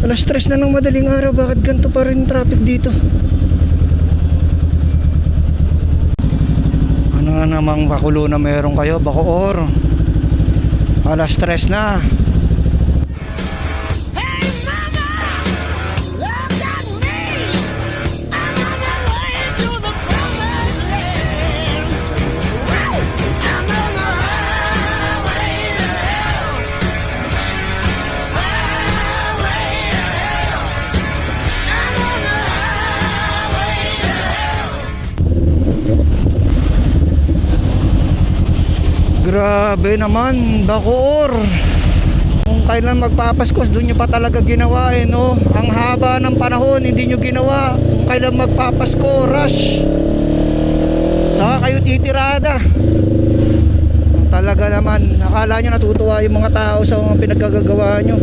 Alas 3 na ng madaling araw, bakit ganito pa rin traffic dito? Ano na namang bakulo na meron kayo, Bacoor? Alas 3 na. Grabe naman, Bacoor. Kung kailan magpapaskos, doon nyo pa talaga ginawa eh, no? Ang haba ng panahon, hindi nyo ginawa. Kung kailan magpapasko, rush. Saka kayo titirada. Talaga naman, akala nyo natutuwa yung mga tao sa mga pinagkagagawa nyo.